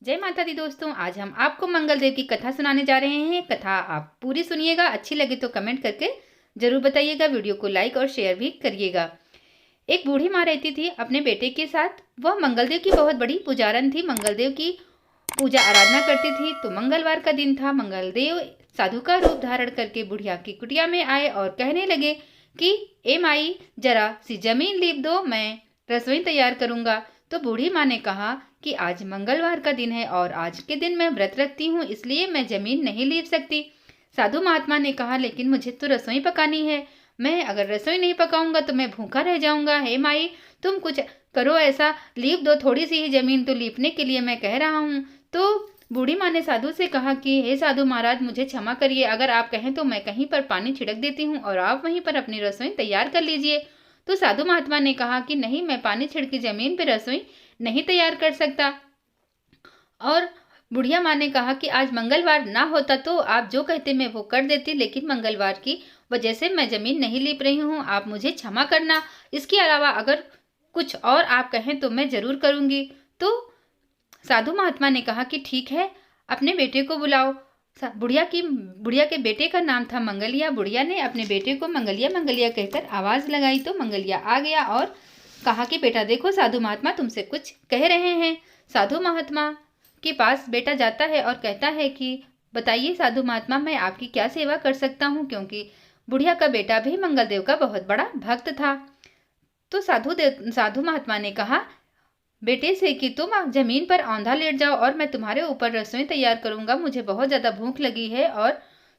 जय माता दी दोस्तों, आज हम आपको मंगल देव की कथा सुनाने जा रहे हैं। कथा आप पूरी सुनिएगा, अच्छी लगे तो कमेंट करके जरूर बताइएगा। वीडियो को लाइक और शेयर भी करिएगा। एक बूढ़ी माँ रहती थी अपने बेटे के साथ। वह मंगलदेव की बहुत बड़ी पुजारन थी, मंगलदेव की पूजा आराधना करती थी। तो मंगलवार का दिन था। मंगलदेव साधु का रूप धारण करके बुढ़िया की कुटिया में आए और कहने लगे कि ए माई, जरा सी जमीन लीप दो, मैं रसोई तैयार करूंगा। तो बूढ़ी माँ ने कहा कि आज मंगलवार का दिन है और आज के दिन मैं व्रत रखती हूँ, इसलिए मैं जमीन नहीं लीप सकती। साधु महात्मा ने कहा, लेकिन मुझे तो रसोई पकानी है, मैं अगर रसोई नहीं पकाऊंगा तो मैं भूखा रह जाऊंगा। हे माई, तुम कुछ करो, ऐसा लीप दो, थोड़ी सी ही जमीन तो लीपने के लिए मैं कह रहा हूँ। तो बूढ़ी माँ ने साधु से कहा कि हे साधु महाराज, मुझे क्षमा करिए, अगर आप कहें तो मैं कहीं पर पानी छिड़क देती हूँ और आप वहीं पर अपनी रसोई तैयार कर लीजिए। तो साधु महात्मा ने कहा कि नहीं, मैं पानी छिड़की जमीन पर रसोई नहीं तैयार कर सकता। और बुढ़िया माँ ने कहा कि आज मंगलवार ना होता तो आप जो कहते मैं वो कर देती, लेकिन मंगलवार की वजह से मैं जमीन नहीं लीप रही हूँ, आप मुझे क्षमा करना। इसके अलावा अगर कुछ और आप कहें तो मैं जरूर करूँगी। तो साधु महात्मा ने कहा कि ठीक है, अपने बेटे को बुलाओ। बुढ़िया के बेटे का नाम था मंगलिया। बुढ़िया ने अपने बेटे को मंगलिया मंगलिया कहकर आवाज लगाई तो मंगलिया आ गया और कहा कि बेटा देखो, साधु महात्मा तुमसे कुछ कह रहे हैं। साधु महात्मा के पास बेटा जाता है और कहता है कि बताइए साधु महात्मा, मैं आपकी क्या सेवा कर सकता हूँ, क्योंकि बुढ़िया का बेटा भी मंगलदेव का बहुत बड़ा भक्त था। तो साधु महात्मा ने कहा बेटे से कि तुम जमीन पर औंधा लेट जाओ और मैं तुम्हारे ऊपर रसोई तैयार करूंगा। मुझे बहुत ज्यादा भूख लगी है और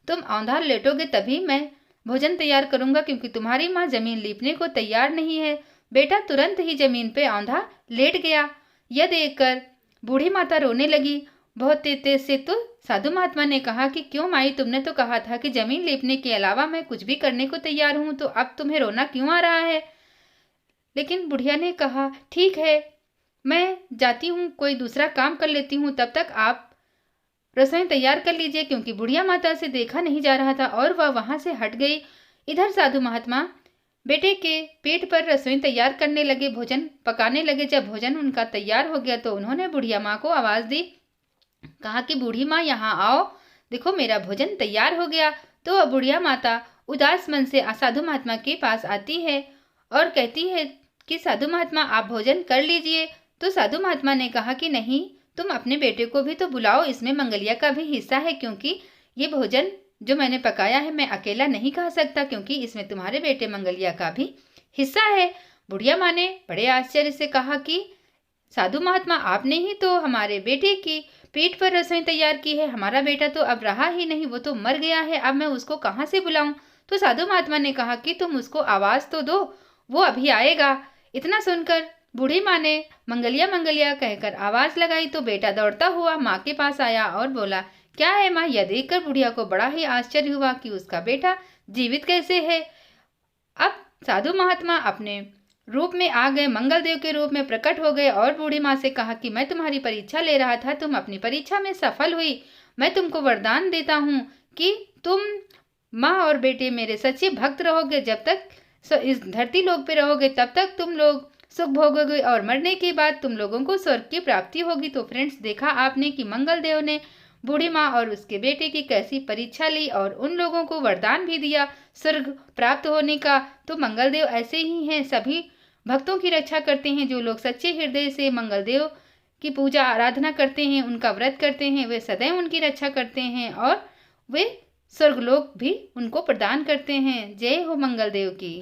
तुम औंधा लेटोगे तभी मैं भोजन तैयार करूंगा, क्योंकि तुम्हारी माँ जमीन लीपने को तैयार नहीं है। बेटा तुरंत ही जमीन पे औंधा लेट गया। यह देखकर बूढ़ी माता रोने लगी बहुत तेज से। तो साधु महात्मा ने कहा कि क्यों माई, तुमने तो कहा था कि जमीन लीपने के अलावा मैं कुछ भी करने को तैयार हूँ, तो अब तुम्हें रोना क्यों आ रहा है। लेकिन बुढ़िया ने कहा ठीक है, मैं जाती हूँ, कोई दूसरा काम कर लेती हूँ, तब तक आप रसोई तैयार कर लीजिए, क्योंकि बुढ़िया माता से देखा नहीं जा रहा था और वह वहां से हट गई। इधर साधु महात्मा बेटे के पेट पर रसोई तैयार करने लगे, भोजन पकाने लगे। जब भोजन उनका तैयार हो गया तो उन्होंने बुढ़िया माँ को आवाज दी, कहा कि बूढ़ी माँ यहाँ आओ, देखो मेरा भोजन तैयार हो गया। तो अब बुढ़िया माता उदास मन से साधु महात्मा के पास आती है और कहती है कि साधु महात्मा आप भोजन कर लीजिए। तो साधु महात्मा ने कहा कि नहीं, तुम अपने बेटे को भी तो बुलाओ, इसमें मंगलिया का भी हिस्सा है, क्योंकि ये भोजन जो मैंने पकाया है मैं अकेला नहीं खा सकता, क्योंकि इसमें तुम्हारे बेटे मंगलिया का भी हिस्सा है। बुढ़िया माँ ने बड़े आश्चर्य से कहा कि साधु महात्मा, आपने ही तो हमारे बेटे की पेट पर रसोई तैयार की है, हमारा बेटा तो अब रहा ही नहीं, वो तो मर गया है, अब मैं उसको कहाँ से बुलाऊं। तो साधु महात्मा ने कहा कि तुम उसको आवाज तो दो, वो अभी आएगा। इतना सुनकर बूढ़ी माँ ने मंगलिया मंगलिया कहकर आवाज लगाई तो बेटा दौड़ता हुआ माँ के पास आया और बोला, क्या है माँ। यह देखकर बुढ़िया को बड़ा ही आश्चर्य हुआ कि उसका बेटा जीवित कैसे है। अब साधु महात्मा अपने रूप में आ गए, मंगलदेव के रूप में प्रकट हो गए और बूढ़ी माँ से कहा कि मैं तुम्हारी परीक्षा ले रहा था, तुम अपनी परीक्षा में सफल हुई। मैं तुमको वरदान देता हूँ कि तुम माँ और बेटे मेरे सच्चे भक्त रहोगे, जब तक इस धरती लोक पे रहोगे तब तक तुम लोग सुख भोगोगे और मरने के बाद तुम लोगों को स्वर्ग की प्राप्ति होगी। तो फ्रेंड्स, देखा आपने कि मंगलदेव ने बूढ़ी माँ और उसके बेटे की कैसी परीक्षा ली और उन लोगों को वरदान भी दिया स्वर्ग प्राप्त होने का। तो मंगलदेव ऐसे ही हैं, सभी भक्तों की रक्षा करते हैं। जो लोग सच्चे हृदय से मंगलदेव की पूजा आराधना करते हैं, उनका व्रत करते हैं, वे सदैव उनकी रक्षा करते हैं और वे स्वर्गलोक भी उनको प्रदान करते हैं। जय हो मंगलदेव की।